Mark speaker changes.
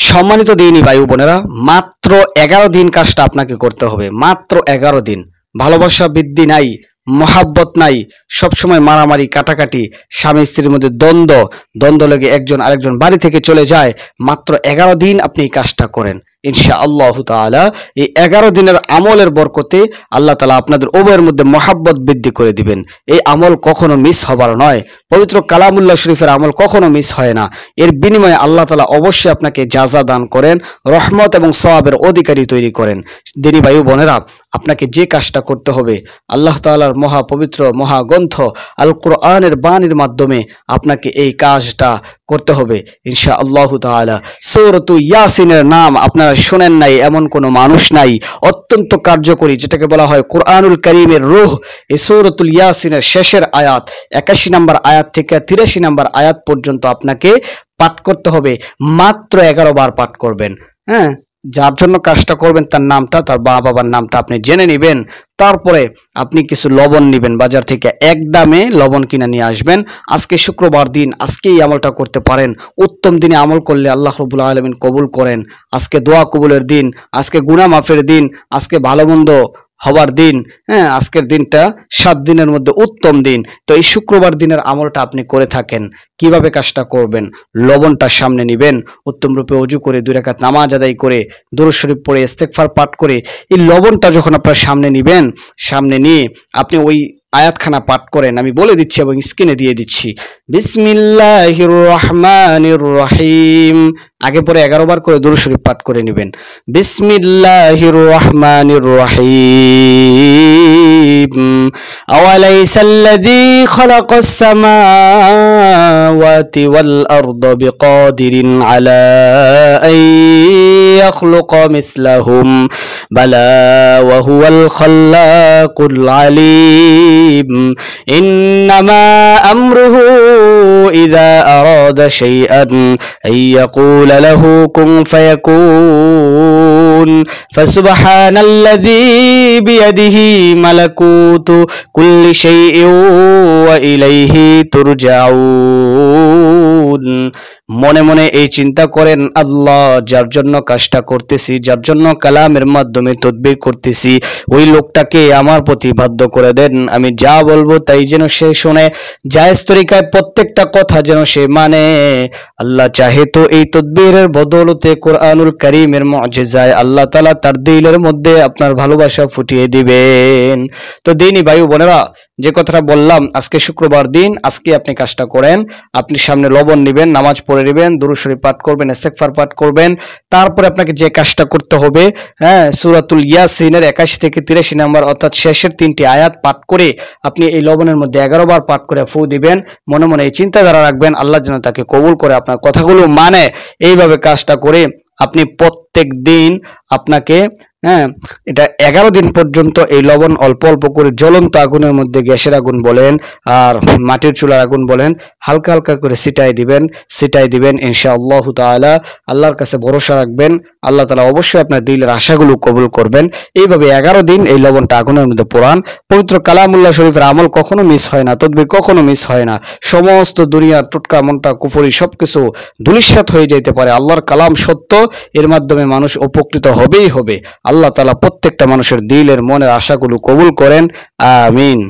Speaker 1: সম্মানিত দিনী ভাই বোনেরা, মাত্র 11 দিন কাজটা আপনাকে করতে হবে। মাত্র 11 দিন। ভালোবাসা বৃদ্ধি নাই, মহাব্বত নাই, সবসময় মারামারি কাটাকাটি, স্বামী স্ত্রীর মধ্যে দ্বন্দ্ব লেগে একজন আরেকজন বাড়ি থেকে চলে যায়। মাত্র 11 দিন আপনি এই কাজটা করেন, ইনশাআল্লাহ তাআলা এই 11 দিনের আমলের বরকতে আল্লাহ তাআলা আপনাদের উভয়ের মধ্যে মহাব্বত বৃদ্ধি করে দিবেন। এই আমল কখনো মিস হবার নয়। পবিত্র কালামুল্লাহ শরীফের আমল কখনো মিস হয় না। এর বিনিময়ে আল্লাহ তাআলা অবশ্যই আপনাকে জাযা দান করেন, রহমত এবং সওয়াবের অধিকারী তৈরি করেন। দিনী ভাই বোনেরা, আপনাকে যে কাজটা করতে হবে, আল্লাহ তাআলার মহা পবিত্র মহাগ্রন্থ আল কোরআনের বাণীর মাধ্যমে আপনাকে এই কাজটা করতে হবে ইনশাআল্লাহ তাআলা। সূরাতুল ইয়াসিনের নাম আপনারা শুনেন নাই এমন কোনো মানুষ নাই। অত্যন্ত কার্যকরী, যেটাকে বলা হয় কোরআনুল কারীমের রূহ। এই সূরাতুল ইয়াসিনের শেষের আয়াত 81 নম্বর আয়াত থেকে 83 নম্বর আয়াত পর্যন্ত আপনাকে পাঠ করতে হবে। মাত্র 11 বার পাঠ করবেন। হ্যাঁ, যার জন্য কাজটা করবেন তার নামটা, তার বাবার নামটা আপনি জেনে নেবেন। তারপরে আপনি কিছু লবণ নেবেন বাজার থেকে, একদমে লবণ কিনে নিয়ে আসবেন। আজকে শুক্রবার দিন, আজকে এই আমলটা করতে পারেন। উত্তম দিনে আমল করলে আল্লাহ রাব্বুল আলামিন কবুল করেন। আজকে দোয়া কবুলের দিন, আজকে গুনাহ মাফের দিন, আজকে ভালো মন্দ হবার দিন। হ্যাঁ, আজকের দিনটা 7 দিনের মধ্যে উত্তম দিন। তো এই শুক্রবার দিনের আমলটা আপনি করে থাকেন। কিভাবে কাজটা করবেন? লবণটা সামনে নেবেন, উত্তম রূপে ওযু করে 2 রাকাত নামাজ আদায় করে দুরূদ শরীফ পড়ে ইস্তেগফার পাঠ করে এই লবণটা যখন আপনার সামনে নেবেন, সামনে নিয়ে আপনি ওই আয়াতখানা পাঠ করেন। আমি বলে দিচ্ছি এবং স্ক্রিনে দিয়ে দিচ্ছি। বিসমিল্লাহির রহমানির রহিম। আগে পরে 11 বার করে দুরূদ শরীফ পাঠ করে নেবেন। বিসমিল্লাহির রহমানির রহিম। আওয়ালাইসাল্লাযী খালাকাস সামাওয়াতি ওয়াল আরদা বিকাদিরিন আলা আন ইয়াখলুকা মিসলাহুম বালা ওয়া হুয়াল খাল্লাকুল আলিম। ইন্নামা আমরুহু ইযা আরাদা শাইআন আন ইয়াকুলা লাহু কুন ফায়াকুন। ফাসুবহানাল্লাযী বিয়াদিহি মালাকুতু কুল্লি শাইইন ওয়া ইলাইহি তুরজাউন। মনে মনে এই চিন্তা করেন, আল্লাহ যার জন্য কাজটা করতেছি, যার জন্য কালামের মাধ্যমে তাদবীর করতেছি, ওই লোকটাকে আমার প্রতি বাধ্য করে দেন। আমি যা বলবো তাই যেন সে শুনে, জায়েজ তরিকায় প্রত্যেকটা কথা যেন সে মানে। আল্লাহ চাহে তো এই তাদবীরের বদৌলতে কোরআনুল কারীমের মুজিজায় আল্লাহ তাআলা তার দিলের মধ্যে আপনার ভালোবাসা ফুটিয়ে দিবেন। তো দিনী ভাই বোনেরা, যে কথাটা বললাম, আজকে শুক্রবার দিন, আজকে আপনি কাজটা করেন। আপনি সামনে লবণ নেবেন, নামাজ পড়ে নেবেন, দুরূদ শরীফ পাঠ করবেন, ইস্তেগফার পাঠ করবেন। তারপরে আপনাকে যে কাজটা করতে হবে, হ্যাঁ, সূরাতুল ইয়াসিনের 81 থেকে 83 নম্বর অর্থাৎ শেষের 3টি আয়াত পাঠ করে আপনি এই লবণের মধ্যে 11 বার পাঠ করে ফু দিবেন। মনে মনে এই চিন্তাধারা রাখবেন, আল্লাহ যেন তাকে কবুল করে, আপনার কথাগুলো মানে। এইভাবে কাজটা করে আপনি প্রত্যেক দিন আপনাকে, হ্যাঁ, এটা 11 দিন পর্যন্ত এই লবণ অল্প অল্প করে জ্বলন্ত আগুনের মধ্যে, গ্যাসের আগুন বলেন আর মাটির চুলার আগুন বলেন, হালকা হালকা করে ছিটাই দিবেন ইনশাআল্লাহ তাআলা। আল্লাহর কাছে ভরসা রাখবেন, আল্লাহ তাআলা অবশ্যই আপনার দিলের আশাগুলো কবুল করবেন। এইভাবে 11 দিন এই লবণটা আগুনের মধ্যে পোড়ান। পবিত্র কালামুল্লাহ শরীফের আমল কখনো মিস হয় না, তাদবীর কখনো মিস হয় না। সমস্ত দুনিয়ার টুটকা মনটা কুফরি সবকিছু ধূলিসাৎ হয়ে যেতে পারে। আল্লাহর কালাম সত্য, এর মাধ্যমে মানুষ উপকৃত হবেই হবে। আল্লাহ তাআলা প্রত্যেকটা মানুষের দিলের মনের আশাগুলো কবুল করেন, আমিন।